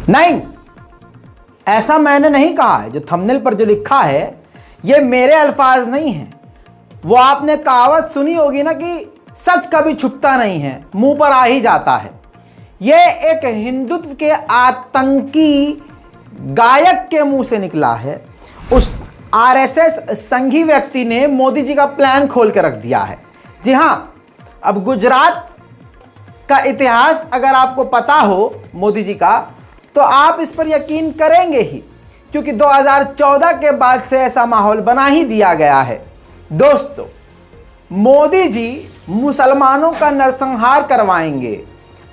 नहीं, ऐसा मैंने नहीं कहा है। जो थंबनेल पर जो लिखा है ये मेरे अल्फाज नहीं हैं। वो आपने कहावत सुनी होगी ना कि सच कभी छुपता नहीं है, मुंह पर आ ही जाता है। ये एक हिंदुत्व के आतंकी गायक के मुंह से निकला है। उस आरएसएस संघी व्यक्ति ने मोदी जी का प्लान खोल कर रख दिया है। जी हां, अब गुजरात का इतिहास अगर आपको पता हो मोदी जी का, तो आप इस पर यकीन करेंगे ही, क्योंकि 2014 के बाद से ऐसा माहौल बना ही दिया गया है। दोस्तों, मोदी जी मुसलमानों का नरसंहार करवाएंगे,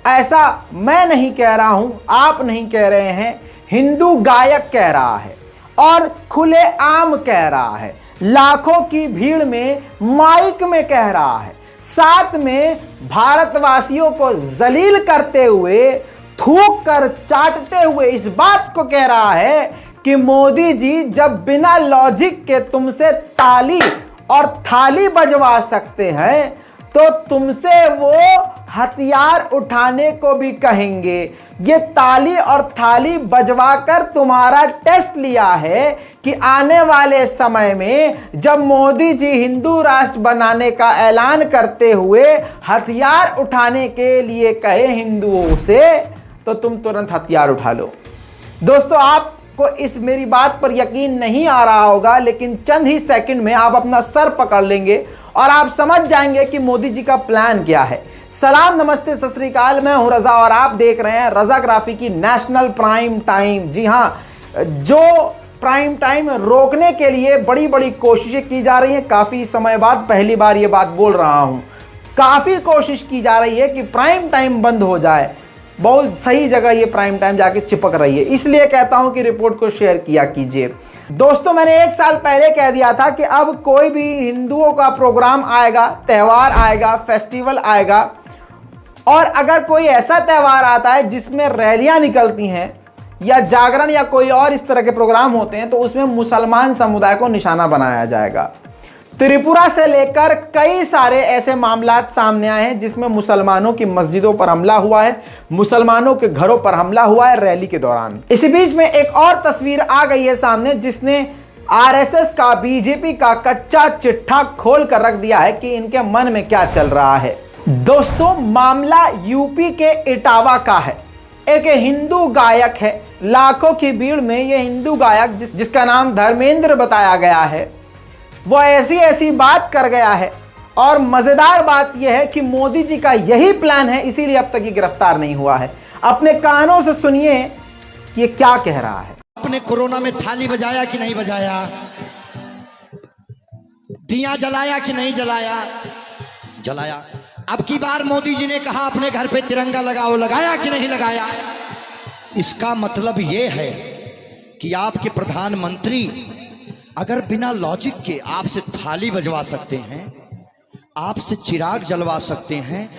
ऐसा मैं नहीं कह रहा हूं, आप नहीं कह रहे हैं, हिंदू गायक कह रहा है और खुलेआम कह रहा है, लाखों की भीड़ में माइक में कह रहा है, साथ में भारतवासियों को जलील करते हुए, थूक कर चाटते हुए इस बात को कह रहा है कि मोदी जी जब बिना लॉजिक के तुमसे ताली और थाली बजवा सकते हैं तो तुमसे वो हथियार उठाने को भी कहेंगे। ये ताली और थाली बजवाकर तुम्हारा टेस्ट लिया है कि आने वाले समय में जब मोदी जी हिंदू राष्ट्र बनाने का ऐलान करते हुए हथियार उठाने के लिए कहे हिंदुओं से, तो तुम तुरंत हथियार उठा लो। दोस्तों, आपको इस मेरी बात पर यकीन नहीं आ रहा होगा, लेकिन चंद ही सेकंड में आप अपना सर पकड़ लेंगे और आप समझ जाएंगे कि मोदी जी का प्लान क्या है। सलाम, नमस्ते, सत श्री अकाल। मैं हूं रजा और आप देख रहे हैं रजाग्राफी की नेशनल प्राइम टाइम। जी हां, जो प्राइम टाइम रोकने के लिए बड़ी बड़ी कोशिशें की जा रही हैं। काफी समय बाद पहली बार ये बात बोल रहा हूं, काफी कोशिश की जा रही है कि प्राइम टाइम बंद हो जाए। बहुत सही जगह ये प्राइम टाइम जाके चिपक रही है, इसलिए कहता हूं कि रिपोर्ट को शेयर किया कीजिए। दोस्तों, मैंने 1 साल पहले कह दिया था कि अब कोई भी हिंदुओं का प्रोग्राम आएगा, त्यौहार आएगा, फेस्टिवल आएगा, और अगर कोई ऐसा त्यौहार आता है जिसमें रैलियां निकलती हैं या जागरण या कोई और इस तरह के प्रोग्राम होते हैं, तो उसमें मुसलमान समुदाय को निशाना बनाया जाएगा। त्रिपुरा से लेकर कई सारे ऐसे मामलात सामने आए हैं जिसमें मुसलमानों की मस्जिदों पर हमला हुआ है, मुसलमानों के घरों पर हमला हुआ है रैली के दौरान। इसी बीच में एक और तस्वीर आ गई है सामने, जिसने आरएसएस का, बीजेपी का कच्चा चिट्ठा खोल कर रख दिया है कि इनके मन में क्या चल रहा है। दोस्तों, मामला यूपी के इटावा का है। एक हिंदू गायक है, लाखों की भीड़ में ये हिंदू गायक जिसका नाम धर्मेंद्र बताया गया है, वो ऐसी ऐसी बात कर गया है। और मजेदार बात यह है कि मोदी जी का यही प्लान है, इसीलिए अब तक ये गिरफ्तार नहीं हुआ है। अपने कानों से सुनिए ये क्या कह रहा है। आपने कोरोना में थाली बजाया कि नहीं बजाया? दिया जलाया कि नहीं जलाया? जलाया। अब की बार मोदी जी ने कहा अपने घर पे तिरंगा लगाओ, लगाया कि नहीं लगाया? इसका मतलब ये है कि आपके प्रधानमंत्री अगर बिना लॉजिक के आपसे थाली बजवा सकते हैं, आपसे चिराग जलवा सकते हैं,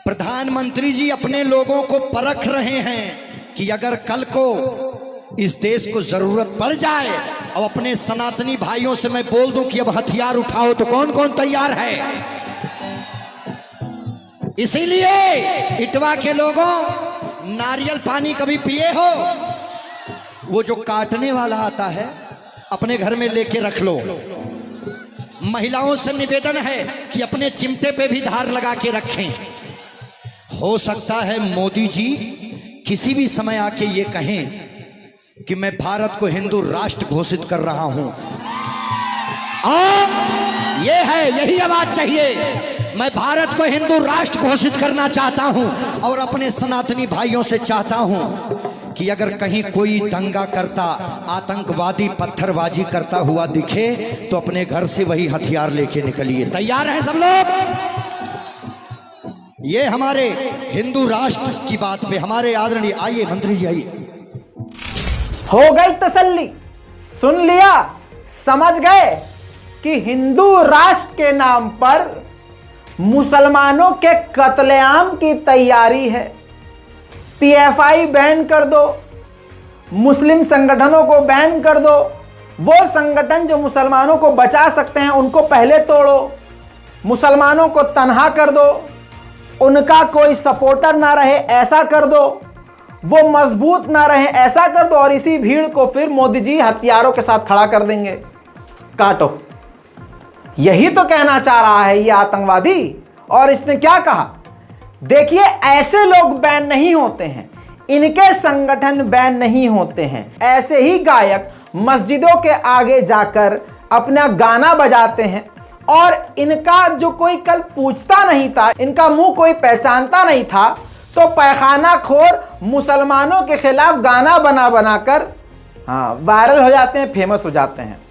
प्रधानमंत्री जी अपने लोगों को परख रहे हैं कि अगर कल को इस देश को जरूरत पड़ जाए और अपने सनातनी भाइयों से मैं बोल दूं कि अब हथियार उठाओ, तो कौन कौन तैयार है? इसीलिए इटवा के लोगों, नारियल पानी कभी पिए हो? वो जो काटने वाला आता है अपने घर में लेके रख लो। महिलाओं से निवेदन है कि अपने चिमटे पे भी धार लगा के रखें। हो सकता है मोदी जी किसी भी समय आके ये कहें कि मैं भारत को हिंदू राष्ट्र घोषित कर रहा हूं। ये है, यही आवाज चाहिए। मैं भारत को हिंदू राष्ट्र घोषित करना चाहता हूं और अपने सनातनी भाइयों से चाहता हूं कि अगर कहीं कोई दंगा करता, आतंकवादी पत्थरबाजी करता हुआ दिखे तो अपने घर से वही हथियार लेके निकलिए। तैयार हैं सब लोग? ये हमारे हिंदू राष्ट्र की बात पे हमारे आदरणीय, आइए मंत्री जी आइए। हो गई तसल्ली, सुन लिया, समझ गए कि हिंदू राष्ट्र के नाम पर मुसलमानों के कत्लेआम की तैयारी है। पीएफआई बैन कर दो, मुस्लिम संगठनों को बैन कर दो, वो संगठन जो मुसलमानों को बचा सकते हैं उनको पहले तोड़ो, मुसलमानों को तनहा कर दो, उनका कोई सपोर्टर ना रहे ऐसा कर दो, वो मजबूत ना रहे, ऐसा कर दो और इसी भीड़ को फिर मोदी जी हथियारों के साथ खड़ा कर देंगे। काटो। यही तो कहना चाह रहा है ये आतंकवादी। और इसने क्या कहा, देखिए ऐसे लोग बैन नहीं होते हैं, इनके संगठन बैन नहीं होते हैं। ऐसे ही गायक मस्जिदों के आगे जाकर अपना गाना बजाते हैं और इनका जो कोई कल पूछता नहीं था, इनका मुंह कोई पहचानता नहीं था, तो पैखाना खोर मुसलमानों के खिलाफ गाना बना बनाकर वायरल हो जाते हैं, फेमस हो जाते हैं।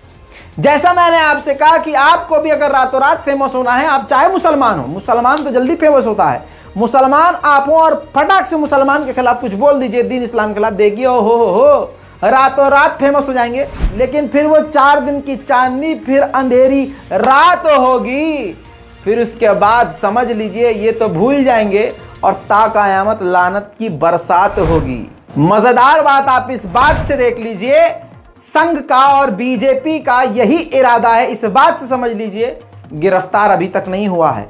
जैसा मैंने आपसे कहा कि आपको भी अगर रातों रात फेमस होना है, आप चाहे मुसलमान हो, मुसलमान तो जल्दी फेमस होता है, मुसलमान आप हो और फटाक से मुसलमान के खिलाफ कुछ बोल दीजिए, दीन इस्लाम के खिलाफ, देखिए हो रातों रात फेमस हो जाएंगे। लेकिन फिर वो 4 दिन की चांदनी फिर अंधेरी रात होगी, फिर उसके बाद समझ लीजिए ये तो भूल जाएंगे और ताक़यामत लानत की बरसात होगी। मजेदार बात आप इस बात से देख लीजिए, संघ का और बीजेपी का यही इरादा है, इस बात से समझ लीजिए गिरफ्तार अभी तक नहीं हुआ है।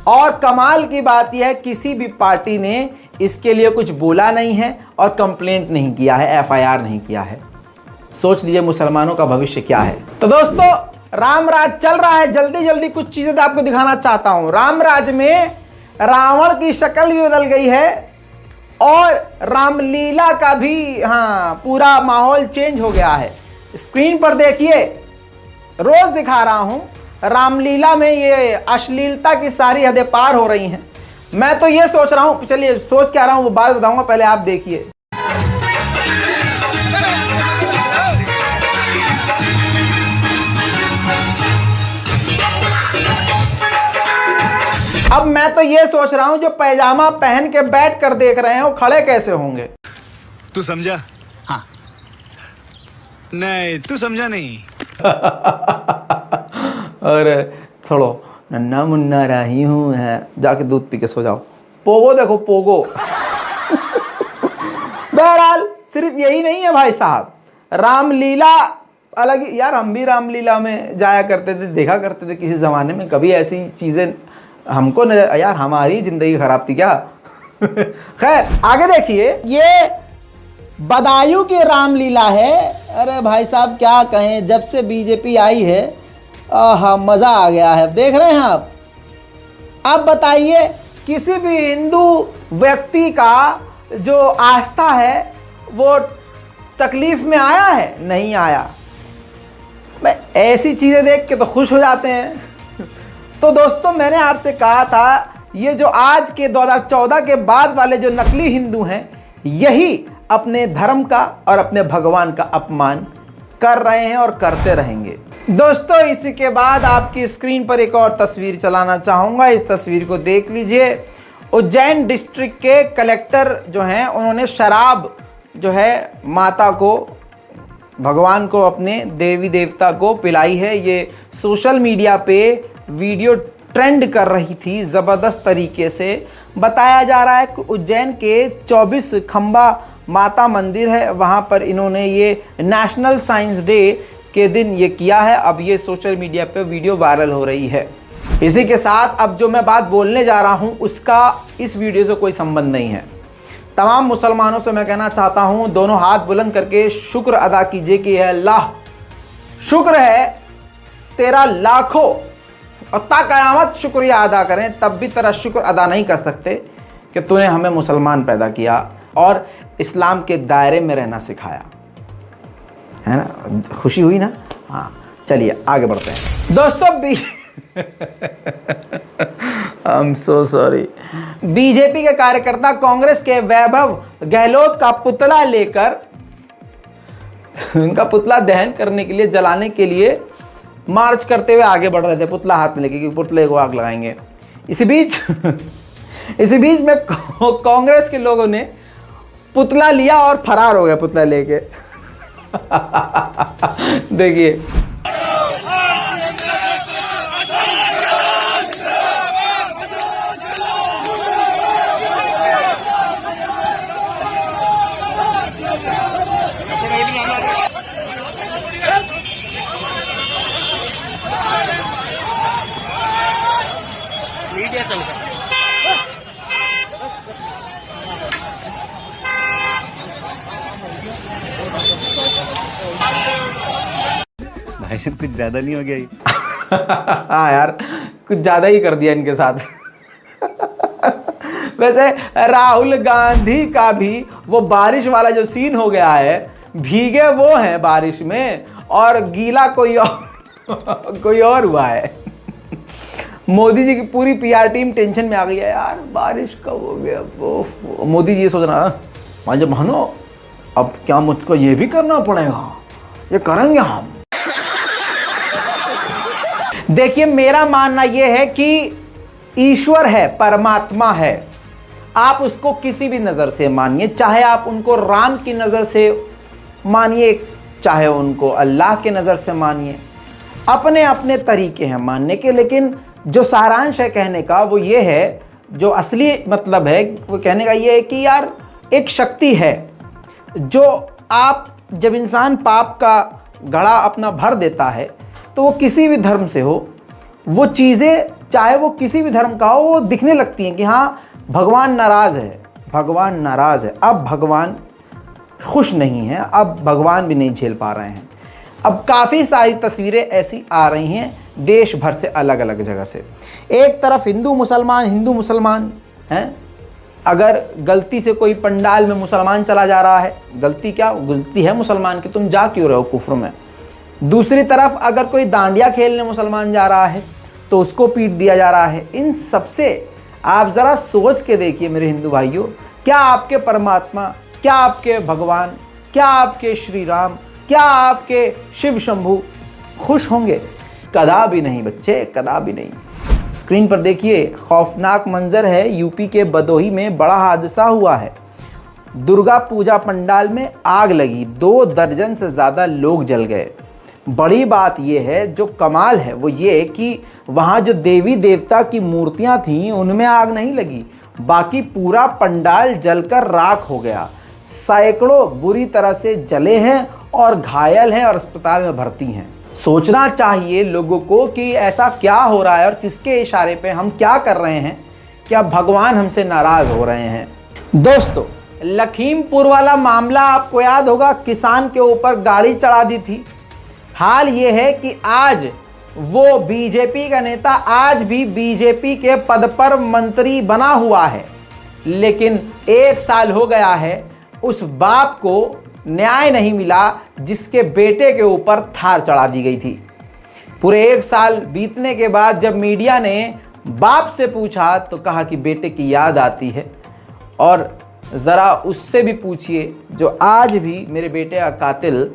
और कमाल की बात यह है किसी भी पार्टी ने इसके लिए कुछ बोला नहीं है और कंप्लेंट नहीं किया है, एफआईआर नहीं किया है। सोच लीजिए मुसलमानों का भविष्य क्या है। तो दोस्तों रामराज चल रहा है, जल्दी जल्दी कुछ चीजें आपको दिखाना चाहता हूं। रामराज में रावण की शक्ल भी बदल गई है और रामलीला का भी पूरा माहौल चेंज हो गया है। स्क्रीन पर देखिए, रोज दिखा रहा हूं, रामलीला में ये अश्लीलता की सारी हदें पार हो रही हैं। मैं तो ये सोच रहा हूं, चलिए सोच क्या रहा हूं वो बात बताऊंगा, पहले आप देखिए। अब मैं तो ये सोच रहा हूं जो पैजामा पहन के बैठ कर देख रहे हैं वो खड़े कैसे होंगे। तू समझा? हाँ। नहीं तू समझा नहीं। अरे छोड़ो, नन्ना मुन्ना रही हूँ है, जाके दूध पी के सो जाओ। पोगो देखो पोगो। बहरहाल सिर्फ यही नहीं है भाई साहब, रामलीला अलग यार, हम भी रामलीला में जाया करते थे, देखा करते थे किसी ज़माने में। कभी ऐसी चीज़ें हमको न यार, हमारी ज़िंदगी ख़राब थी क्या। खैर आगे देखिए, ये बदायूं की रामलीला है। अरे भाई साहब क्या कहें, जब से बीजेपी आई है मज़ा आ गया है। देख रहे हैं आप। अब बताइए किसी भी हिंदू व्यक्ति का जो आस्था है वो तकलीफ में आया है? नहीं आया। मैं ऐसी चीज़ें देख के तो खुश हो जाते हैं। तो दोस्तों मैंने आपसे कहा था ये जो आज के 2014 के बाद वाले जो नकली हिंदू हैं, यही अपने धर्म का और अपने भगवान का अपमान कर रहे हैं और करते रहेंगे। दोस्तों इसी के बाद आपकी स्क्रीन पर एक और तस्वीर चलाना चाहूँगा, इस तस्वीर को देख लीजिए। उज्जैन डिस्ट्रिक्ट के कलेक्टर जो हैं उन्होंने शराब जो है माता को, भगवान को, अपने देवी देवता को पिलाई है। ये सोशल मीडिया पे वीडियो ट्रेंड कर रही थी ज़बरदस्त तरीके से। बताया जा रहा है कि उज्जैन के 24 खंबा माता मंदिर है, वहाँ पर इन्होंने ये नेशनल साइंस डे के दिन ये किया है। अब ये सोशल मीडिया पे वीडियो वायरल हो रही है। इसी के साथ अब जो मैं बात बोलने जा रहा हूँ उसका इस वीडियो से कोई संबंध नहीं है। तमाम मुसलमानों से मैं कहना चाहता हूँ, दोनों हाथ बुलंद करके शुक्र अदा कीजिए कि अल्लाह शुक्र है तेरा लाखों, और ताक़यामत शुक्रिया अदा करें तब भी तेरा शुक्र अदा नहीं कर सकते कि तूने हमें मुसलमान पैदा किया और इस्लाम के दायरे में रहना सिखाया, है ना। खुशी हुई ना। हाँ चलिए आगे बढ़ते हैं दोस्तों। I am so sorry. BJP के कार्यकर्ता कांग्रेस के वैभव गहलोत का पुतला लेकर, उनका पुतला दहन करने के लिए, जलाने के लिए मार्च करते हुए आगे बढ़ रहे थे, पुतला हाथ में लेके कि पुतले को आग लगाएंगे। इसी बीच में कांग्रेस के लोगों ने पुतला लिया और फरार हो गया पुतला लेके। देखिए भाईजान कुछ ज्यादा नहीं हो गया ये? हाँ यार, कुछ ज़्यादा ही कर दिया इनके साथ। वैसे राहुल गांधी का भी वो बारिश वाला जो सीन हो गया है, भीगे वो हैं बारिश में और गीला कोई और हुआ है। मोदी जी की पूरी पीआर टीम टेंशन में आ गई है यार, बारिश कब हो गया। मोदी जी ये सोच रहा है, भाई जब मानो अब क्या मुझको ये भी करना पड़ेगा, ये करेंगे हम। देखिए, मेरा मानना यह है कि ईश्वर है, परमात्मा है, आप उसको किसी भी नज़र से मानिए, चाहे आप उनको राम की नज़र से मानिए, चाहे उनको अल्लाह के नज़र से मानिए, अपने अपने तरीके हैं मानने के। लेकिन जो सारांश है कहने का वो ये है, जो असली मतलब है वो कहने का ये है कि यार एक शक्ति है जो आप, जब इंसान पाप का घड़ा अपना भर देता है तो वो किसी भी धर्म से हो, वो चीज़ें चाहे वो किसी भी धर्म का हो, वो दिखने लगती हैं कि हाँ भगवान नाराज़ है, भगवान नाराज़ है, अब भगवान खुश नहीं है, अब भगवान भी नहीं झेल पा रहे हैं। अब काफ़ी सारी तस्वीरें ऐसी आ रही हैं देश भर से, अलग अलग जगह से। एक तरफ हिंदू मुसलमान हैं, अगर गलती से कोई पंडाल में मुसलमान चला जा रहा है, गलती क्या, गलती है मुसलमान की, तुम जा क्यों रहे हो कुफ्र में। दूसरी तरफ अगर कोई डांडिया खेलने मुसलमान जा रहा है तो उसको पीट दिया जा रहा है। इन सबसे आप ज़रा सोच के देखिए मेरे हिंदू भाइयों, क्या आपके परमात्मा, क्या आपके भगवान, क्या आपके श्री राम, क्या आपके शिव शंभू खुश होंगे? कदा भी नहीं बच्चे, कदा भी नहीं। स्क्रीन पर देखिए, खौफनाक मंजर है, यूपी के बदोही में बड़ा हादसा हुआ है। दुर्गा पूजा पंडाल में आग लगी, 2 दर्जन से ज़्यादा लोग जल गए। बड़ी बात यह है, जो कमाल है वो ये कि वहाँ जो देवी देवता की मूर्तियाँ थीं उनमें आग नहीं लगी, बाकी पूरा पंडाल जलकर राख हो गया। सैकड़ों बुरी तरह से जले हैं और घायल हैं और अस्पताल में भर्ती हैं। सोचना चाहिए लोगों को कि ऐसा क्या हो रहा है और किसके इशारे पे हम क्या कर रहे हैं, क्या भगवान हमसे नाराज़ हो रहे हैं। दोस्तों, लखीमपुर वाला मामला आपको याद होगा, किसान के ऊपर गाड़ी चढ़ा दी थी। हाल ये है कि आज वो बीजेपी का नेता आज भी बीजेपी के पद पर मंत्री बना हुआ है, लेकिन 1 साल हो गया है, उस बाप को न्याय नहीं मिला जिसके बेटे के ऊपर थार चढ़ा दी गई थी। पूरे 1 साल बीतने के बाद जब मीडिया ने बाप से पूछा तो कहा कि बेटे की याद आती है, और ज़रा उससे भी पूछिए जो आज भी मेरे बेटे का कातिल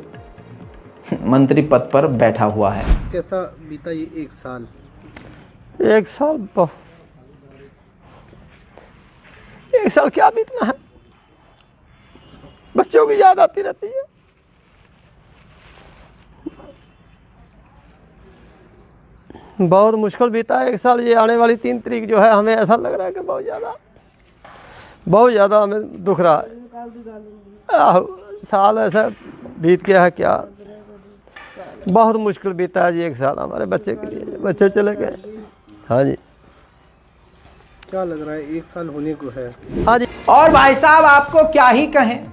मंत्री पद पर बैठा हुआ है। कैसा बीता ये 1 साल? 1 साल क्या बीतना है, बच्चों की याद आती रहती है। बहुत मुश्किल बीता है 1 साल। ये आने वाली 3 तारीख जो है, हमें ऐसा लग रहा है कि बहुत ज़्यादा हमें दुख रहा है। साल ऐसा बीत गया है, क्या बहुत मुश्किल बीता है जी 1 साल हमारे बच्चे के लिए। बच्चे चले गए। हाँ जी, क्या लग रहा है 1 साल होने को है? हाँ जी। और भाई साहब आपको क्या ही कहें,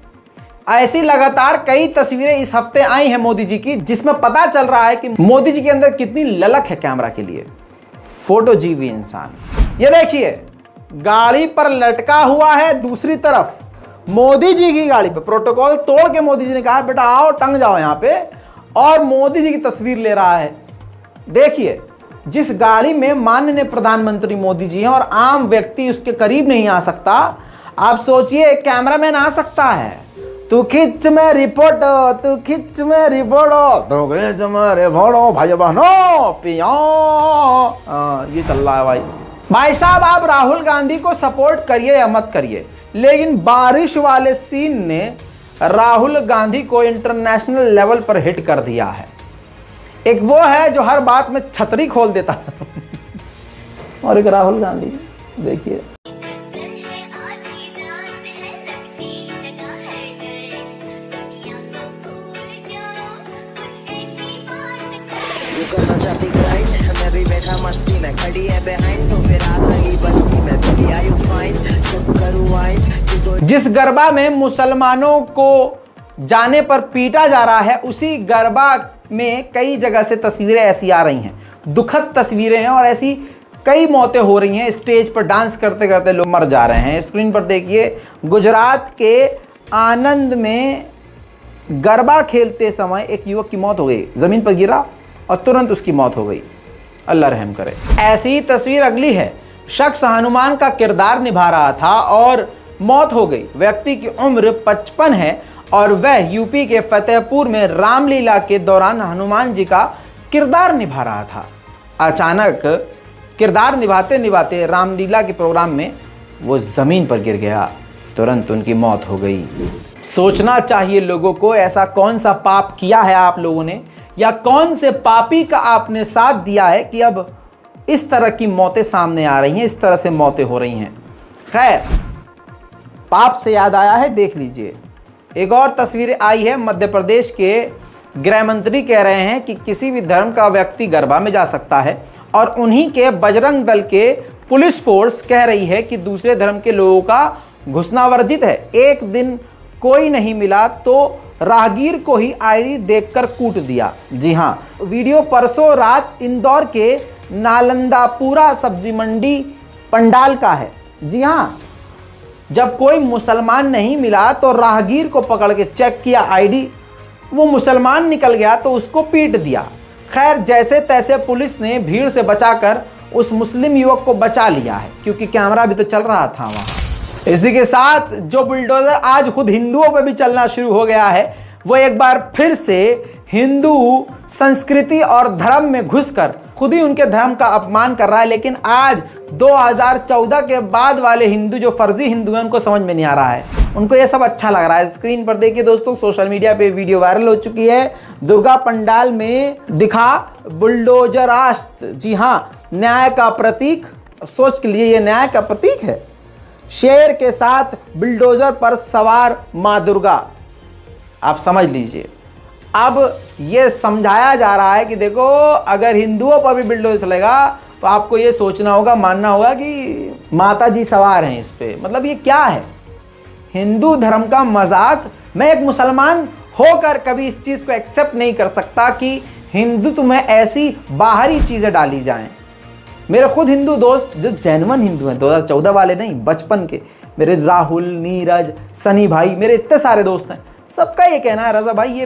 ऐसी लगातार कई तस्वीरें इस हफ्ते आई हैं मोदी जी की, जिसमें पता चल रहा है कि मोदी जी के अंदर कितनी ललक है कैमरा के लिए। फोटो जीवी इंसान। ये देखिए, गाड़ी पर लटका हुआ है, दूसरी तरफ मोदी जी की गाड़ी पे प्रोटोकॉल तोड़ के मोदी जी ने कहा बेटा आओ टंग जाओ यहाँ पे, और मोदी जी की तस्वीर ले रहा है। देखिए, जिस गाड़ी में माननीय प्रधानमंत्री मोदी जी हैं और आम व्यक्ति उसके करीब नहीं आ सकता, आप सोचिए कैमरामैन आ सकता है। तू खिंच में रिपोर्ट, तू खिंच में रिपोर्ट, तो खिंच में रिपोर्ट भाई बहनों पिया। ये चल रहा है भाई साहब। आप राहुल गांधी को सपोर्ट करिए या मत करिए, लेकिन बारिश वाले सीन ने राहुल गांधी को इंटरनेशनल लेवल पर हिट कर दिया है। एक वो है जो हर बात में छतरी खोल देता है और एक राहुल गांधी। देखिए, करना चाहती ग्राइंड, मैं भी बैठा मस्ती में, खड़ी है बिहाइंड तो फिर आग लगी बस्ती में, बेबी आर यू फाइन, सब करूं वाइन। जिस गरबा में मुसलमानों को जाने पर पीटा जा रहा है, उसी गरबा में कई जगह से तस्वीरें ऐसी आ रही हैं, दुखद तस्वीरें हैं और ऐसी कई मौतें हो रही हैं। स्टेज पर डांस करते करते लोग मर जा रहे हैं। स्क्रीन पर देखिए, गुजरात के आनंद में गरबा खेलते समय एक युवक की मौत हो गई, ज़मीन पर गिरा और तुरंत उसकी मौत हो गई। अल्लाह रहम करे। ऐसी ही तस्वीर अगली है। शख्स हनुमान का किरदार निभा रहा था और मौत हो गई। व्यक्ति की उम्र 55 है और वह यूपी के फतेहपुर में रामलीला के दौरान हनुमान जी का किरदार निभा रहा था। अचानक किरदार निभाते निभाते रामलीला के प्रोग्राम में वो ज़मीन पर गिर गया, तुरंत उनकी मौत हो गई। सोचना चाहिए लोगों को, ऐसा कौन सा पाप किया है आप लोगों ने या कौन से पापी का आपने साथ दिया है कि अब इस तरह की मौतें सामने आ रही हैं, इस तरह से मौतें हो रही हैं। खैर, पाप से याद आया है, देख लीजिए एक और तस्वीर आई है। मध्य प्रदेश के गृह मंत्री कह रहे हैं कि किसी भी धर्म का व्यक्ति गरबा में जा सकता है और उन्हीं के बजरंग दल के पुलिस फोर्स कह रही है कि दूसरे धर्म के लोगों का घुसना वर्जित है। एक दिन कोई नहीं मिला तो राहगीर को ही आईडी देखकर कूट दिया। जी हाँ, वीडियो परसों रात इंदौर के नालंदापुरा सब्जी मंडी पंडाल का है। जी हाँ, जब कोई मुसलमान नहीं मिला तो राहगीर को पकड़ के चेक किया आईडी, वो मुसलमान निकल गया तो उसको पीट दिया। खैर, जैसे तैसे पुलिस ने भीड़ से बचाकर उस मुस्लिम युवक को बचा लिया है, क्योंकि कैमरा भी तो चल रहा था वहाँ। इसी के साथ जो बुलडोजर आज खुद हिंदुओं पे भी चलना शुरू हो गया है, वो एक बार फिर से हिंदू संस्कृति और धर्म में घुसकर खुद ही उनके धर्म का अपमान कर रहा है। लेकिन आज 2014 के बाद वाले हिंदू जो फर्जी हिंदू हैं, उनको समझ में नहीं आ रहा है, उनको ये सब अच्छा लग रहा है। स्क्रीन पर देखिए दोस्तों, सोशल मीडिया पे वीडियो वायरल हो चुकी है। दुर्गा पंडाल में दिखा बुलडोजरास्त्र। जी हाँ, न्याय का प्रतीक। सोच के लिए ये न्याय का प्रतीक है। शेर के साथ बुलडोजर पर सवार माँ दुर्गा, आप समझ लीजिए। अब ये समझाया जा रहा है कि देखो, अगर हिंदुओं पर भी बुलडोजर चलेगा तो आपको ये सोचना होगा, मानना होगा कि माता जी सवार हैं इस पे। मतलब ये क्या है, हिंदू धर्म का मजाक। मैं एक मुसलमान होकर कभी इस चीज़ को एक्सेप्ट नहीं कर सकता कि हिंदुत्व में ऐसी बाहरी चीज़ें डाली जाएं। मेरे खुद हिंदू दोस्त जो जेन्युइन हिंदू हैं, 2014 वाले नहीं, बचपन के, मेरे राहुल, नीरज, सनी भाई, मेरे इतने सारे दोस्त हैं, सबका ये कहना है रजा भाई ये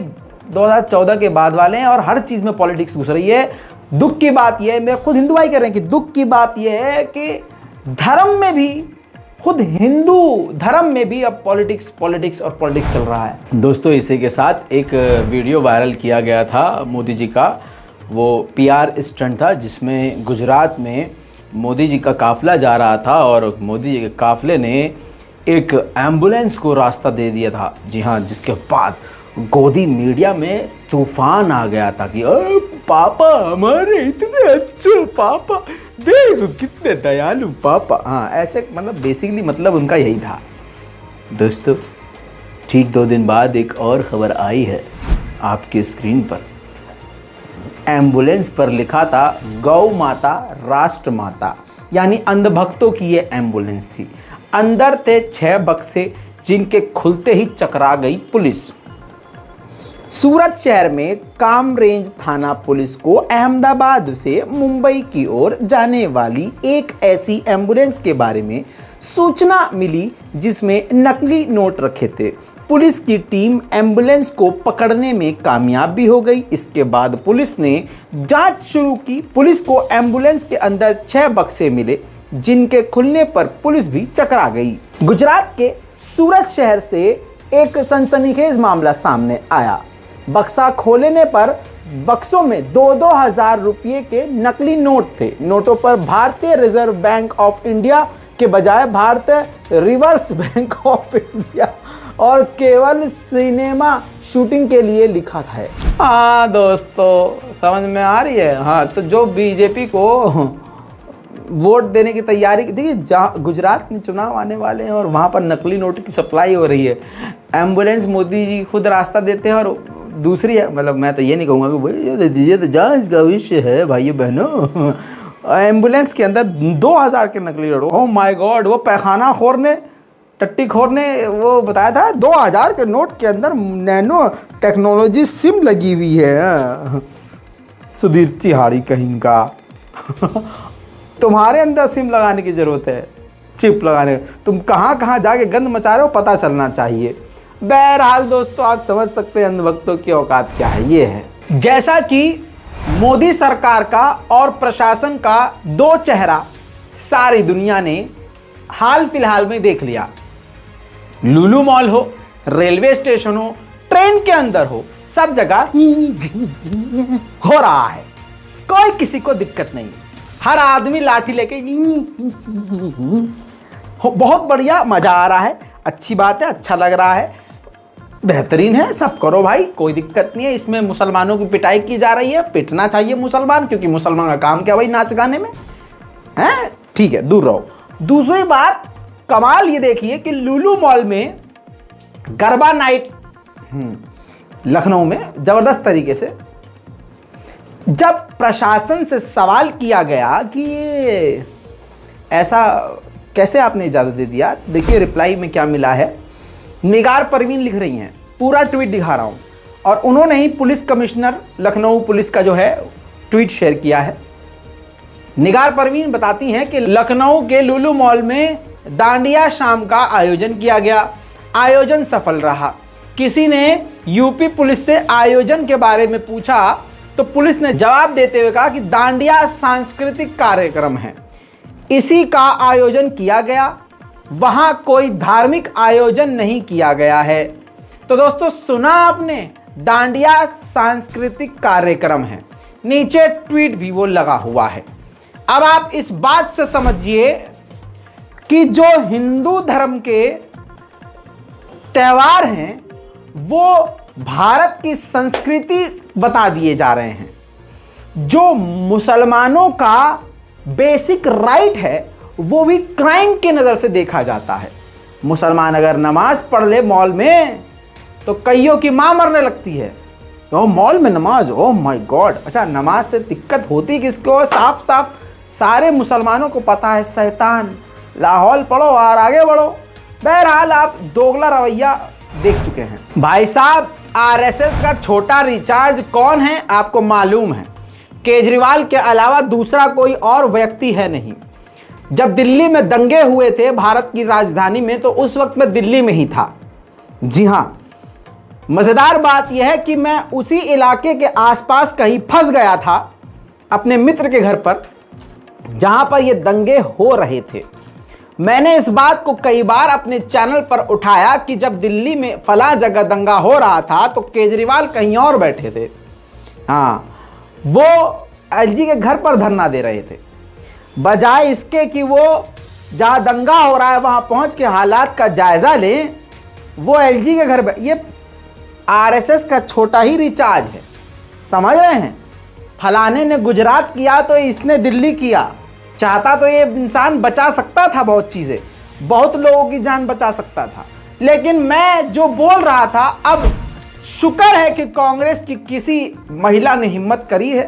2014 के बाद वाले हैं और हर चीज़ में पॉलिटिक्स घुस रही है। दुख की बात यह है, मेरे खुद हिंदू भाई कह रहे हैं कि दुख की बात यह है कि धर्म में भी, खुद हिंदू धर्म में भी अब पॉलिटिक्स और पॉलिटिक्स चल रहा है। दोस्तों, इसी के साथ एक वीडियो वायरल किया गया था मोदी जी का, वो पीआर स्टंट था जिसमें गुजरात में मोदी जी का काफ़िला जा रहा था और मोदी जी के काफ़िले ने एक एम्बुलेंस को रास्ता दे दिया था। जी हाँ, जिसके बाद गोदी मीडिया में तूफान आ गया था कि पापा हमारे इतने अच्छे पापा, देखो कितने दयालु पापा। हाँ, ऐसे मतलब बेसिकली मतलब उनका यही था। दोस्तों, ठीक 2 दिन बाद एक और ख़बर आई है आपकी स्क्रीन पर। एम्बुलेंस पर लिखा था गौ माता राष्ट्र माता, यानी अंधभक्तों की ये एम्बुलेंस थी। अंदर थे 6 बक्से जिनके खुलते ही चकरा गई पुलिस। सूरत शहर में काम रेंज थाना पुलिस को अहमदाबाद से मुंबई की ओर जाने वाली एक ऐसी एम्बुलेंस के बारे में सूचना मिली जिसमें नकली नोट रखे थे। पुलिस की टीम एम्बुलेंस को पकड़ने में कामयाब भी हो गई। इसके बाद पुलिस ने जांच शुरू की। पुलिस को एम्बुलेंस के अंदर 6 बक्से मिले जिनके खुलने पर पुलिस भी चकरा गई। गुजरात के सूरत शहर से एक सनसनीखेज मामला सामने आया। बक्सा खोलने पर बक्सों में 2-2 हज़ार रुपये के नकली नोट थे। नोटों पर भारतीय रिजर्व बैंक ऑफ इंडिया के बजाय भारतीय रिवर्स बैंक ऑफ इंडिया और केवल सिनेमा शूटिंग के लिए लिखा है। हाँ दोस्तों, समझ में आ रही है। हाँ, तो जो बीजेपी को वोट देने की तैयारी, देखिए गुजरात में चुनाव आने वाले हैं और वहाँ पर नकली नोट की सप्लाई हो रही है। एम्बुलेंस मोदी जी खुद रास्ता देते हैं और दूसरी है, मतलब मैं तो ये नहीं कहूँगा कि भाई ये दे दीजिए, तो जांच का विषय है भाई बहनों। एम्बुलेंस के अंदर 2000 के नकली नोट। ओह माय गॉड, वो पैखाना खोर ने टट्टीखोर ने वो बताया था 2000 के नोट के अंदर नैनो टेक्नोलॉजी सिम लगी हुई है। सुधीर तिहाड़ी कहीं का तुम्हारे अंदर सिम लगाने की ज़रूरत है, चिप लगाने। तुम कहाँ कहाँ जाके गंद मचा रहे हो पता चलना चाहिए। बहरहाल दोस्तों, आप समझ सकते हैं अंधभक्तों की औकात क्या है। ये है जैसा कि मोदी सरकार का और प्रशासन का दो चेहरा सारी दुनिया ने हाल फिलहाल में देख लिया। लुलु मॉल हो, रेलवे स्टेशन हो, ट्रेन के अंदर हो, सब जगह हो रहा है, कोई किसी को दिक्कत नहीं। हर आदमी लाठी लेके बहुत बढ़िया, मजा आ रहा है, अच्छी बात है, अच्छा लग रहा है, बेहतरीन है, सब करो भाई, कोई दिक्कत नहीं है। इसमें मुसलमानों की पिटाई की जा रही है, पिटना चाहिए मुसलमान, क्योंकि मुसलमान का काम क्या भाई नाच गाने में है, ठीक है, दूर रहो। दूसरी बात, कमाल ये देखिए कि लुलु मॉल में गरबा नाइट लखनऊ में जबरदस्त तरीके से, जब प्रशासन से सवाल किया गया कि ये ऐसा कैसे आपने इजाज़त दे दिया, तो देखिए रिप्लाई में क्या मिला है। निगार परवीन लिख रही हैं, पूरा ट्वीट दिखा रहा हूँ, और उन्होंने ही पुलिस कमिश्नर लखनऊ पुलिस का जो है ट्वीट शेयर किया है। निगार परवीन बताती हैं कि लखनऊ के लुलु मॉल में डांडिया शाम का आयोजन किया गया, आयोजन सफल रहा। किसी ने यूपी पुलिस से आयोजन के बारे में पूछा तो पुलिस ने जवाब देते हुए कहा कि डांडिया सांस्कृतिक कार्यक्रम है, इसी का आयोजन किया गया, वहां कोई धार्मिक आयोजन नहीं किया गया है। तो दोस्तों सुना आपने, डांडिया सांस्कृतिक कार्यक्रम है, नीचे ट्वीट भी वो लगा हुआ है। अब आप इस बात से समझिए कि जो हिंदू धर्म के त्योहार हैं वो भारत की संस्कृति बता दिए जा रहे हैं। जो मुसलमानों का बेसिक राइट है वो भी क्राइम की नज़र से देखा जाता है। मुसलमान अगर नमाज पढ़ ले मॉल में तो कईयों की मां मरने लगती है। ओ मॉल में नमाज, ओ माय गॉड। अच्छा, नमाज से दिक्कत होती किसको? साफ साफ सारे मुसलमानों को पता है, शैतान। लाहौल पढ़ो और आगे बढ़ो। बहरहाल आप दोगला रवैया देख चुके हैं। भाई साहब, आरएसएस का छोटा रिचार्ज कौन है आपको मालूम है? केजरीवाल के अलावा दूसरा कोई और व्यक्ति है नहीं। जब दिल्ली में दंगे हुए थे भारत की राजधानी में, तो उस वक्त मैं दिल्ली में ही था। जी हाँ, मज़ेदार बात यह है कि मैं उसी इलाके के आसपास कहीं फंस गया था अपने मित्र के घर पर, जहां पर ये दंगे हो रहे थे। मैंने इस बात को कई बार अपने चैनल पर उठाया कि जब दिल्ली में फला जगह दंगा हो रहा था तो केजरीवाल कहीं और बैठे थे। हाँ, वो एलजी के घर पर धरना दे रहे थे, बजाय इसके कि वो जहाँ दंगा हो रहा है वहाँ पहुँच के हालात का जायज़ा लें, वो एलजी के घर पर। ये आरएसएस का छोटा ही रिचार्ज है, समझ रहे हैं? फलाने ने गुजरात किया तो इसने दिल्ली किया। चाहता तो ये इंसान बचा सकता था बहुत चीज़ें, बहुत लोगों की जान बचा सकता था। लेकिन मैं जो बोल रहा था, अब शुक्र है कि कांग्रेस की किसी महिला ने हिम्मत करी है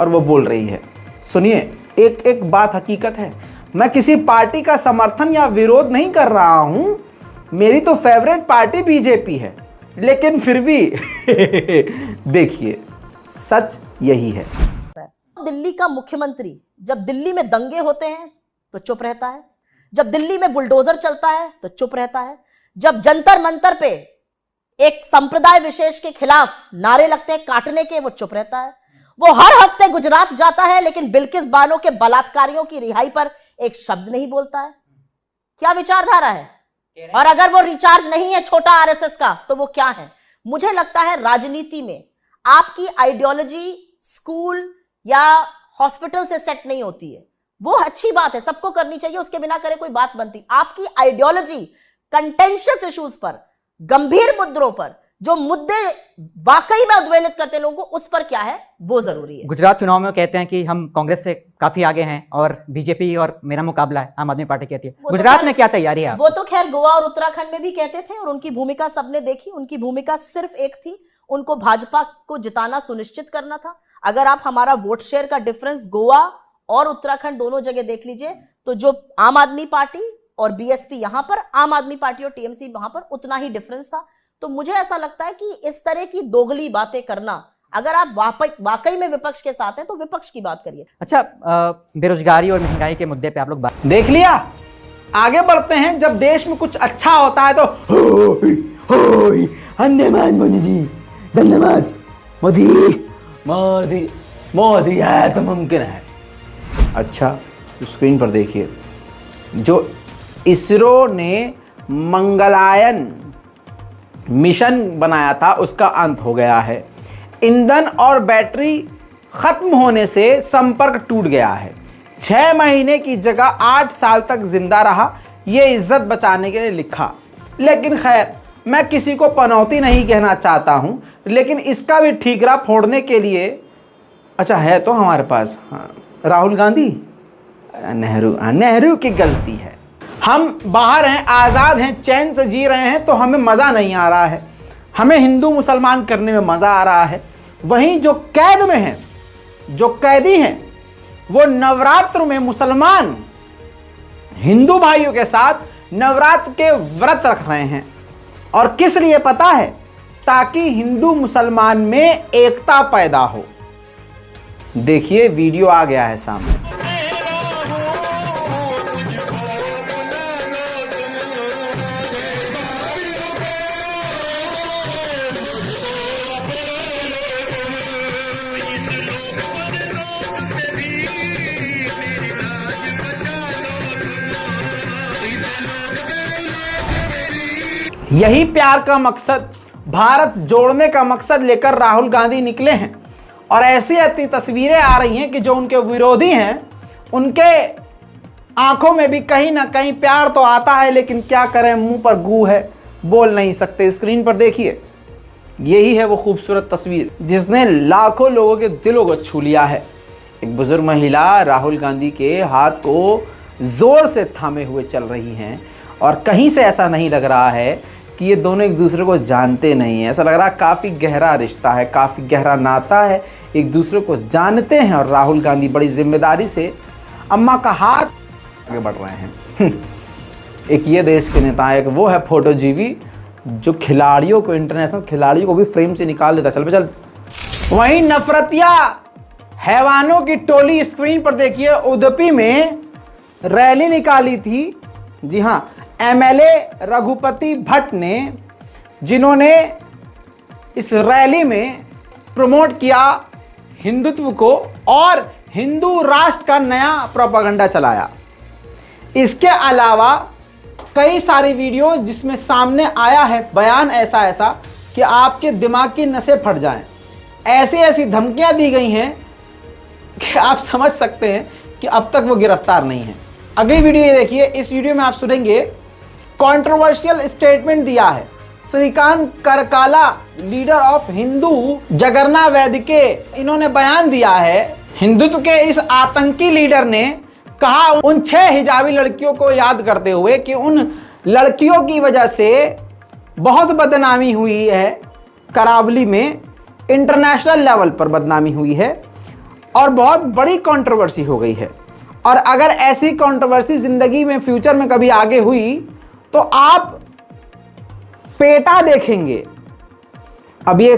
और वो बोल रही है। सुनिए, एक एक बात हकीकत है। मैं किसी पार्टी का समर्थन या विरोध नहीं कर रहा हूं, मेरी तो फेवरेट पार्टी बीजेपी है, लेकिन फिर भी देखिए, सच यही है। दिल्ली का मुख्यमंत्री जब दिल्ली में दंगे होते हैं तो चुप रहता है, जब दिल्ली में बुलडोजर चलता है तो चुप रहता है, जब जंतर मंतर पे एक संप्रदाय विशेष के खिलाफ नारे लगते हैं काटने के, वो चुप रहता है। वो हर हफ्ते गुजरात जाता है लेकिन बिल्किस बानो के बलात्कारियों की रिहाई पर एक शब्द नहीं बोलता है। क्या विचारधारा है? और अगर वो रिचार्ज नहीं है छोटा आरएसएस का तो वो क्या है? मुझे लगता है राजनीति में आपकी आइडियोलॉजी स्कूल या हॉस्पिटल से सेट नहीं होती है। वो अच्छी बात है, सबको करनी चाहिए, उसके बिना करे कोई बात बनती। आपकी आइडियोलॉजी कंटेंशियस इश्यूज पर, गंभीर मुद्दों पर, जो मुद्दे वाकई में उद्वेलित करते लोगों को, उस पर क्या है वो जरूरी है। गुजरात चुनाव में कहते हैं कि हम कांग्रेस से काफी आगे हैं और बीजेपी और मेरा मुकाबला है, आम आदमी पार्टी कहती है। गुजरात में क्या तैयारी है? वो तो खैर गोवा और उत्तराखंड में भी कहते थे और उनकी भूमिका सबने देखी। उनकी भूमिका सिर्फ एक थी, उनको भाजपा को जिताना सुनिश्चित करना था। अगर आप हमारा वोट शेयर का डिफरेंस गोवा और उत्तराखंड दोनों जगह देख लीजिए तो जो आम आदमी पार्टी और बीएसपी यहां पर, आम आदमी पार्टी और टीएमसी वहां पर उतना ही डिफरेंस था। तो मुझे ऐसा लगता है कि इस तरह की दोगली बातें करना, अगर आप वाकई में विपक्ष के साथ हैं तो विपक्ष की बात करिए। अच्छा, बेरोजगारी और महंगाई के मुद्दे पे आप लोग बात देख लिया, आगे बढ़ते हैं। जब देश में कुछ अच्छा होता है तो धन्यवाद मोदी जी, धन्यवाद मोदी, मोदी मोदी है तो मुमकिन है। अच्छा, स्क्रीन पर देखिए, जो इसरो ने मंगलायन मिशन बनाया था उसका अंत हो गया है। ईंधन और बैटरी खत्म होने से संपर्क टूट गया है। 6 महीने की जगह 8 साल तक जिंदा रहा, ये इज्जत बचाने के लिए लिखा। लेकिन खैर, मैं किसी को पनौती नहीं कहना चाहता हूं, लेकिन इसका भी ठीकरा फोड़ने के लिए, अच्छा है तो हमारे पास, हाँ, राहुल गांधी, नेहरू की गलती है। हम बाहर हैं, आज़ाद हैं, चैन से जी रहे हैं, तो हमें मज़ा नहीं आ रहा है। हमें हिंदू मुसलमान करने में मज़ा आ रहा है। वहीं जो कैद में हैं, जो कैदी हैं, वो नवरात्र में मुसलमान हिंदू भाइयों के साथ नवरात्र के व्रत रख रहे हैं। और किस लिए पता है? ताकि हिंदू मुसलमान में एकता पैदा हो। देखिए, वीडियो आ गया है सामने। यही प्यार का मकसद, भारत जोड़ने का मकसद लेकर राहुल गांधी निकले हैं। और ऐसी ऐसी तस्वीरें आ रही हैं कि जो उनके विरोधी हैं, उनके आंखों में भी कहीं ना कहीं प्यार तो आता है, लेकिन क्या करें, मुंह पर गू है, बोल नहीं सकते। स्क्रीन पर देखिए, यही है वो खूबसूरत तस्वीर जिसने लाखों लोगों के दिलों को छू लिया है। एक बुजुर्ग महिला राहुल गांधी के हाथ को जोर से थामे हुए चल रही हैं, और कहीं से ऐसा नहीं लग रहा है कि ये दोनों एक दूसरे को जानते नहीं हैं। ऐसा लग रहा है काफ़ी गहरा रिश्ता है, काफ़ी गहरा नाता है, एक दूसरे को जानते हैं। और राहुल गांधी बड़ी जिम्मेदारी से अम्मा का हाथ आगे बढ़ रहे हैं। एक ये देश के नेता है, एक वो है फोटोजीवी जो खिलाड़ियों को, इंटरनेशनल खिलाड़ियों को भी फ्रेम से निकाल देता। चल चल। वहीं नफरतिया हैवानों की टोली, स्क्रीन पर देखिए, उदुपी में रैली निकाली थी। जी हाँ, एमएलए रघुपति भट्ट ने, जिन्होंने इस रैली में प्रमोट किया हिंदुत्व को और हिंदू राष्ट्र का नया प्रोपेगेंडा चलाया। इसके अलावा कई सारी वीडियो जिसमें सामने आया है बयान ऐसा कि आपके दिमाग की नसें फट जाएं। ऐसी ऐसी धमकियां दी गई हैं कि आप समझ सकते हैं कि अब तक वो गिरफ्तार नहीं है। अगली वीडियो ये देखिए। इस वीडियो में आप सुनेंगे कंट्रोवर्शियल स्टेटमेंट दिया है श्रीकांत करकाला, लीडर ऑफ हिंदू जगरना वैदिके। इन्होंने बयान दिया है। हिंदुत्व के इस आतंकी लीडर ने कहा उन 6 हिजाबी लड़कियों को याद करते हुए कि उन लड़कियों की वजह से बहुत बदनामी हुई है, करावली में इंटरनेशनल लेवल पर बदनामी हुई है और बहुत बड़ी कंट्रोवर्सी हो गई है। और अगर ऐसी कंट्रोवर्सी जिंदगी में फ्यूचर में कभी आगे हुई तो आप पेटा देखेंगे। अब ये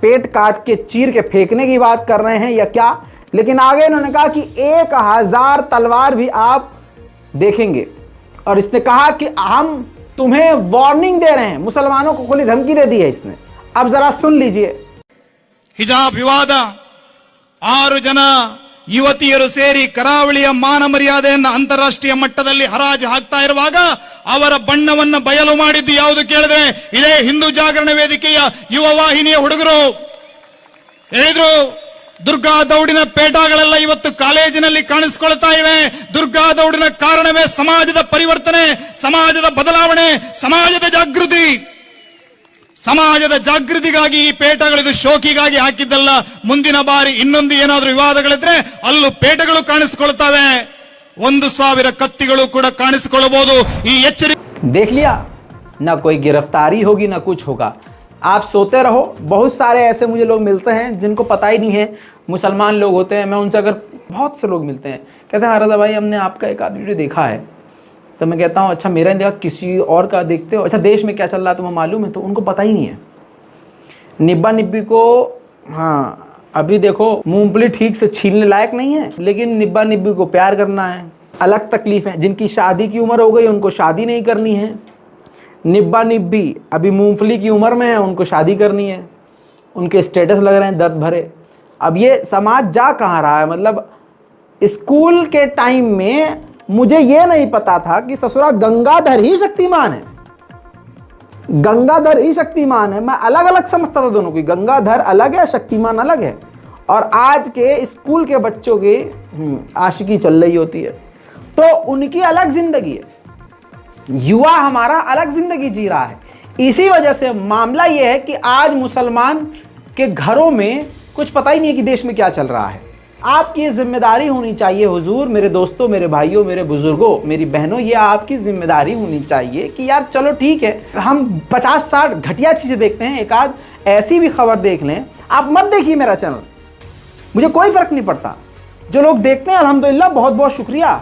पेट काट के चीर के फेंकने की बात कर रहे हैं या क्या, लेकिन आगे इन्होंने कहा कि 1000 तलवार भी आप देखेंगे। और इसने कहा कि हम तुम्हें वार्निंग दे रहे हैं। मुसलमानों को खुली धमकी दे दी है इसने। अब जरा सुन लीजिए। ಹಿಜಾಬ್ ವಿವಾದ 6 ಜನ ಯುವತಿಯರು ಸೇರಿ ಕರಾವಳಿಯ ಮಾನ ಮರ್ಯಾದೆಯನ್ನು ಅಂತಾರಾಷ್ಟ್ರೀಯ ಮಟ್ಟದಲ್ಲಿ ಹರಾಜು ಹಾಕ್ತಾ ಇರುವಾಗ ಅವರ ಬಣ್ಣವನ್ನು ಬಯಲು ಮಾಡಿದ್ದು ಯಾವುದು ಕೇಳಿದ್ರೆ ಇದೇ ಹಿಂದೂ ಜಾಗರಣ ವೇದಿಕೆಯ ಯುವ ವಾಹಿನಿಯ ಹುಡುಗರು ಹೇಳಿದ್ರು. ದುರ್ಗಾ ದೌಡಿನ ಪೇಟಾಗಳೆಲ್ಲ ಇವತ್ತು ಕಾಲೇಜಿನಲ್ಲಿ ಕಾಣಿಸಿಕೊಳ್ತಾ ಇವೆ. ದುರ್ಗಾ ದೌಡಿನ ಕಾರಣವೇ ಸಮಾಜದ ಪರಿವರ್ತನೆ, ಸಮಾಜದ ಬದಲಾವಣೆ, ಸಮಾಜದ ಜಾಗೃತಿ. ಸಮಾಜದ ಜಾಗೃತಿಗಾಗಿ ಈ ಪೇಟಗಳಿದು ಶೋಕಿಗಾಗಿ ಹಾಕಿದ್ದಲ್ಲ. ಮುಂದಿನ ಬಾರಿ ಇನ್ನೊಂದು ಏನಾದರೂ ವಿವಾದಗಳಿದ್ರೆ ಅಲ್ಲೂ ಪೇಟಗಳು ಕಾಣಿಸಿಕೊಳ್ತವೆ, 1000 ಕತ್ತಿಗಳು ಕೂಡ ಕಾಣಿಸಿಕೊಳ್ಳಬಹುದು. ಈ ಎಚ್ಚರಿಕೆ. देख लिया, ना कोई गिरफ्तारी होगी ना कुछ होगा। आप सोते रहो। बहुत सारे ऐसे मुझे लोग मिलते हैं जिनको पता ही नहीं है, मुसलमान लोग होते हैं। मैं उनसे अगर बहुत से लोग मिलते हैं, कहते हैं रजा भाई हमने आपका एक आध वीडियो देखा है, तो मैं कहता हूँ अच्छा मेरा नहीं देखा किसी और का देखते हो, अच्छा देश में क्या चल रहा है तुम्हें मालूम है? तो उनको पता ही नहीं है। निब्बा निब्बी को, हाँ अभी देखो मूंगफली ठीक से छीलने लायक नहीं है, लेकिन निब्बा निब्बी को प्यार करना है। अलग तकलीफ है, जिनकी शादी की उम्र हो गई उनको शादी नहीं करनी है। निब्बा निब्बी अभी मूंगफली की उम्र में है, उनको शादी करनी है, उनके स्टेटस लग रहे हैं दर्द भरे। अब ये समाज जा कहाँ रहा है? मतलब स्कूल के टाइम में मुझे ये नहीं पता था कि ससुरा गंगाधर ही शक्तिमान है, गंगाधर ही शक्तिमान है। मैं अलग अलग समझता था दोनों की, गंगाधर अलग है शक्तिमान अलग है। और आज के स्कूल के बच्चों की आशिकी चल रही होती है, तो उनकी अलग जिंदगी है, युवा हमारा अलग जिंदगी जी रहा है। इसी वजह से मामला यह है कि आज मुसलमान के घरों में कुछ पता ही नहीं है कि देश में क्या चल रहा है। आपकी ये जिम्मेदारी होनी चाहिए हुजूर, मेरे दोस्तों, मेरे भाइयों, मेरे बुजुर्गों, मेरी बहनों, ये आपकी जिम्मेदारी होनी चाहिए कि यार चलो ठीक है, हम 50-60 घटिया चीज़ें देखते हैं, एक आध ऐसी भी खबर देख लें। आप मत देखिए मेरा चैनल, मुझे कोई फ़र्क नहीं पड़ता। जो लोग देखते हैं अल्हम्दुलिल्लाह बहुत बहुत शुक्रिया,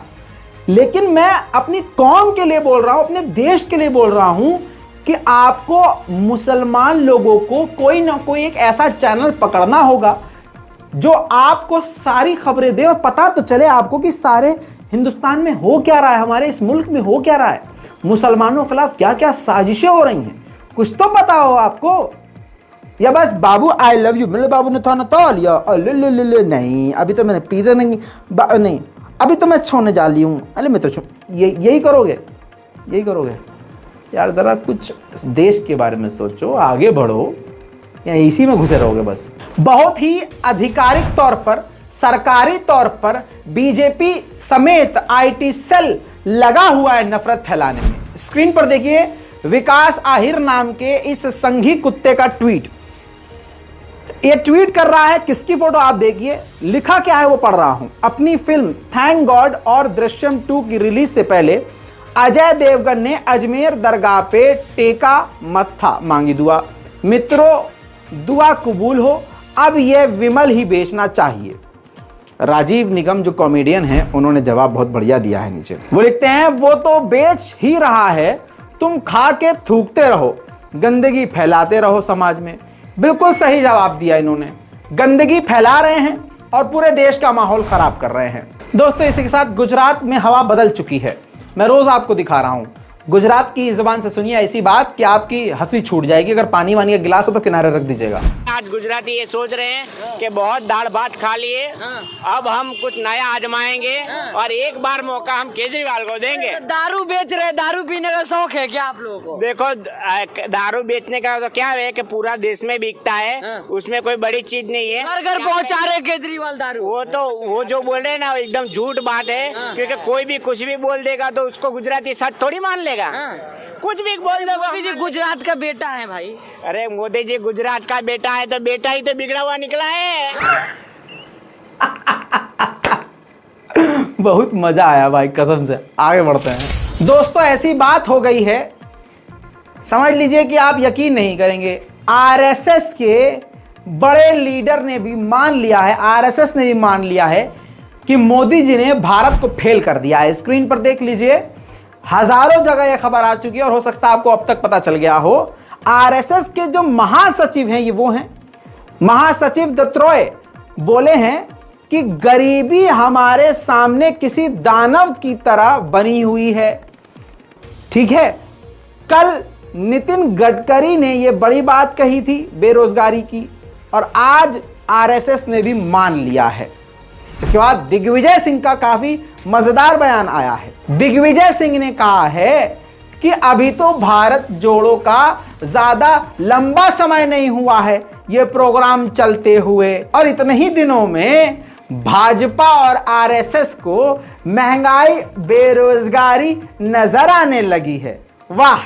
लेकिन मैं अपनी कौम के लिए बोल रहा हूँ, अपने देश के लिए बोल रहा हूँ कि आपको मुसलमान लोगों को कोई ना कोई एक ऐसा चैनल पकड़ना होगा जो आपको सारी खबरें दे और पता तो चले आपको कि सारे हिंदुस्तान में हो क्या रहा है, हमारे इस मुल्क में हो क्या रहा है, मुसलमानों के खिलाफ क्या क्या साजिशें हो रही हैं, कुछ तो पता हो आपको। या बस बाबू आई लव यू, मेरे बाबू ने थाना तो लिया, नहीं अभी तो मैंने पी नहीं, अभी तो मैं सोने जा ली हूँ, अरे मैं तो यही करोगे यार? ज़रा कुछ देश के बारे में सोचो, आगे बढ़ो, या इसी में घुसे रहोगे बस। बहुत ही आधिकारिक तौर पर, सरकारी तौर पर बीजेपी समेत आईटी सेल लगा हुआ है नफरत फैलाने में। स्क्रीन पर देखिए विकास आहिर नाम के इस संघी कुत्ते का ट्वीट। ये ट्वीट कर रहा है, किसकी फोटो आप देखिए, लिखा क्या है वो पढ़ रहा हूं। अपनी फिल्म थैंक गॉड और दृश्यम 2 की रिलीज से पहले अजय देवगन ने अजमेर दरगाह पे टेका मत्था, मांगी दुआ। मित्रों दुआ कबूल हो, अब यह विमल ही बेचना चाहिए। राजीव निगम जो कॉमेडियन हैं उन्होंने जवाब बहुत बढ़िया दिया है नीचे। वो लिखते हैं वो तो बेच ही रहा है, तुम खा के थूकते रहो, गंदगी फैलाते रहो समाज में। बिल्कुल सही जवाब दिया इन्होंने, गंदगी फैला रहे हैं और पूरे देश का माहौल खराब कर रहे हैं। दोस्तों इसी के साथ गुजरात में हवा बदल चुकी है, मैं रोज आपको दिखा रहा हूं। गुजरात की जुबान से सुनिए ऐसी बात कि आपकी हंसी छूट जाएगी। अगर पानी वानी का गिलास हो तो किनारे रख दीजिएगा। आज गुजराती ये सोच रहे हैं कि बहुत दाल भात खा लिए, अब हम कुछ नया आजमाएंगे और एक बार मौका हम केजरीवाल को देंगे। दारू बेच रहे, दारू पीने का शौक है क्या आप लोगों को? देखो दारू बेचने का तो क्या है कि पूरा देश में बिकता है, उसमें कोई बड़ी चीज नहीं है। घर घर पहुंचा रहे केजरीवाल दारू। वो जो बोल रहे हैं ना एकदम झूठ बात है, क्योंकि कोई भी कुछ भी बोल देगा तो उसको गुजराती सच थोड़ी मान लेगा। कुछ भी बोल दो। मोदी जी गुजरात का बेटा है भाई। अरे मोदी जी गुजरात का बेटा है तो बेटा ही तो बिगड़ा हुआ निकला है। बहुत मजा आया भाई कसम से। आगे बढ़ते हैं दोस्तों। ऐसी बात हो गई है, समझ लीजिए कि आप यकीन नहीं करेंगे, आरएसएस के बड़े लीडर ने भी मान लिया है, आरएसएस ने भी मान लिया है कि मोदी जी ने भारत को फेल कर दिया है। स्क्रीन पर देख लीजिए, हजारों जगह यह खबर आ चुकी है और हो सकता है आपको अब तक पता चल गया हो। आरएसएस के जो महासचिव हैं, ये वो हैं महासचिव दत्त रॉय, बोले हैं कि गरीबी हमारे सामने किसी दानव की तरह बनी हुई है। ठीक है, कल नितिन गडकरी ने यह बड़ी बात कही थी बेरोजगारी की, और आज आरएसएस ने भी मान लिया है। इसके बाद दिग्विजय सिंह का काफी मजेदार बयान आया है। दिग्विजय सिंह ने कहा है कि अभी तो भारत जोड़ो का ज्यादा लंबा समय नहीं हुआ है ये प्रोग्राम चलते हुए, और इतने ही दिनों में भाजपा और आरएसएस को महंगाई बेरोजगारी नजर आने लगी है। वाह,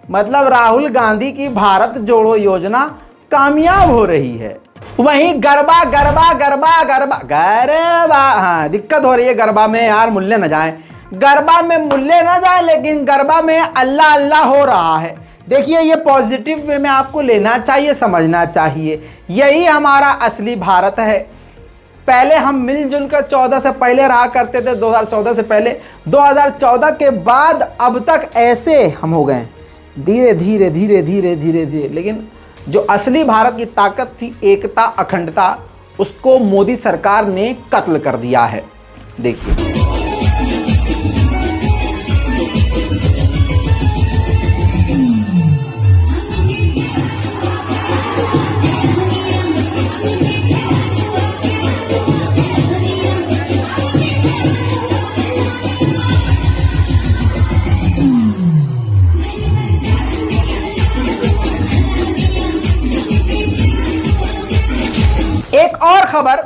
मतलब राहुल गांधी की भारत जोड़ो योजना कामयाब हो रही है। वहीं गरबा गरबा गरबा गरबा गरबा, हाँ दिक्कत हो रही है गरबा में यार, मूल्य न जाए, गरबा में मूल्य न जाए, लेकिन गरबा में अल्लाह अल्लाह हो रहा है। देखिए ये पॉजिटिव वे में आपको लेना चाहिए, समझना चाहिए, यही हमारा असली भारत है। पहले हम मिलजुल कर 14 से पहले रहा करते थे, 2014 से पहले, 2014 के बाद अब तक ऐसे हम हो गए धीरे धीरे धीरे धीरे धीरे धीरे। लेकिन जो असली भारत की ताकत थी, एकता, अखंडता, उसको मोदी सरकार ने कत्ल कर दिया है। देखिए एक और खबर,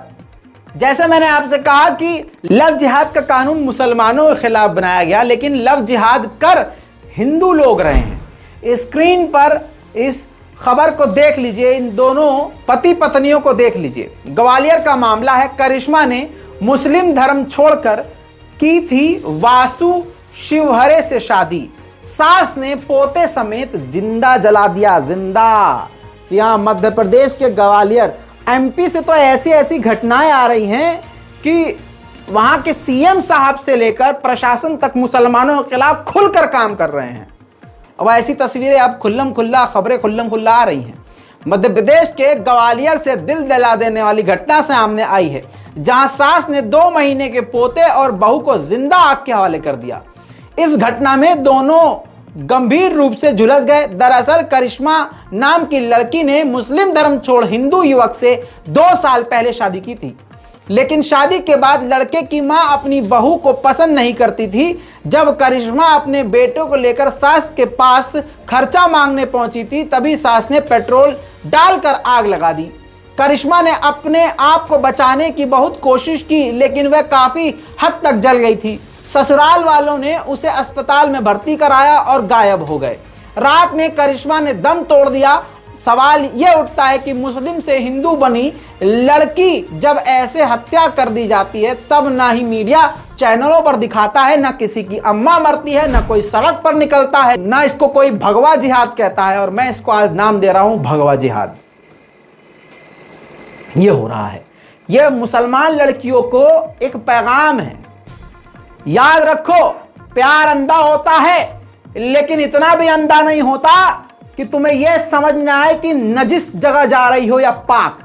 जैसे मैंने आपसे कहा कि लव जिहाद का कानून मुसलमानों के खिलाफ बनाया गया, लेकिन लव जिहाद कर हिंदू लोग रहे हैं। स्क्रीन पर इस खबर को देख लीजिए, इन दोनों पति पत्नियों को देख लीजिए। ग्वालियर का मामला है। करिश्मा ने मुस्लिम धर्म छोड़कर की थी वासु शिवहरे से शादी। सास ने पोते समेत जिंदा जला दिया, जिंदा। जी हाँ, मध्य प्रदेश के ग्वालियर, एमपी से तो ऐसी ऐसी घटनाएं आ रही हैं कि वहां के सीएम साहब से लेकर प्रशासन तक मुसलमानों के खिलाफ खुलकर काम कर रहे हैं। अब ऐसी तस्वीरें अब खुल्लम खुल्ला, खबरें खुल्लम खुल्ला आ रही हैं। मध्य प्रदेश के ग्वालियर से दिल दहला देने वाली घटना सामने आई है, जहां सास ने 2 महीने के पोते और बहू को जिंदा आग के हवाले कर दिया। इस घटना में दोनों गंभीर रूप से झुलस गए। दरअसल करिश्मा नाम की लड़की ने मुस्लिम धर्म छोड़ हिंदू युवक से 2 साल पहले शादी की थी, लेकिन शादी के बाद लड़के की मां अपनी बहू को पसंद नहीं करती थी। जब करिश्मा अपने बेटों को लेकर सास के पास खर्चा मांगने पहुंची थी, तभी सास ने पेट्रोल डालकर आग लगा दी। करिश्मा ने अपने आप को बचाने की बहुत कोशिश की, लेकिन वह काफी हद तक जल गई थी। ससुराल वालों ने उसे अस्पताल में भर्ती कराया और गायब हो गए। रात में करिश्मा ने दम तोड़ दिया। सवाल यह उठता है कि मुस्लिम से हिंदू बनी लड़की जब ऐसे हत्या कर दी जाती है, तब ना ही मीडिया चैनलों पर दिखाता है, ना किसी की अम्मा मरती है, ना कोई सड़क पर निकलता है, ना इसको कोई भगवा जिहाद कहता है। और मैं इसको आज नाम दे रहा हूं भगवा जिहाद। ये हो रहा है। यह मुसलमान लड़कियों को एक पैगाम है, याद रखो, प्यार अंधा होता है, लेकिन इतना भी अंधा नहीं होता कि तुम्हें यह समझ ना आए कि नजिस जगह जा रही हो या पाक।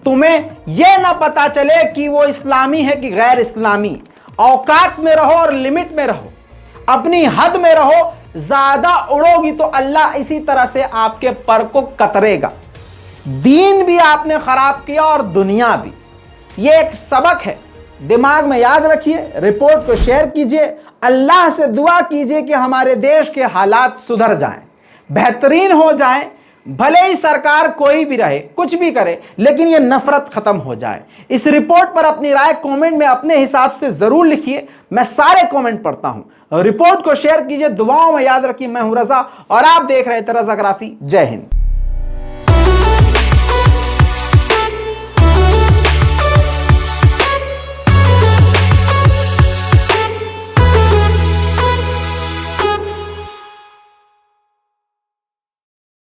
तुम्हें यह ना पता चले कि वो इस्लामी है कि गैर इस्लामी। औकात में रहो और लिमिट में रहो, अपनी हद में रहो। ज्यादा उड़ोगी तो अल्लाह इसी तरह से आपके पर को कतरेगा। दीन भी आपने खराब किया और दुनिया भी। यह एक सबक है, दिमाग में याद रखिए। रिपोर्ट को शेयर कीजिए, अल्लाह से दुआ कीजिए कि हमारे देश के हालात सुधर जाएं, बेहतरीन हो जाएं। भले ही सरकार कोई भी रहे, कुछ भी करे, लेकिन ये नफरत खत्म हो जाए। इस रिपोर्ट पर अपनी राय कमेंट में अपने हिसाब से जरूर लिखिए, मैं सारे कमेंट पढ़ता हूं। रिपोर्ट को शेयर कीजिए, दुआओं में याद रखिए। मैं हूं रजा और आप देख रहे थे रजा ग्राफी। जय हिंद।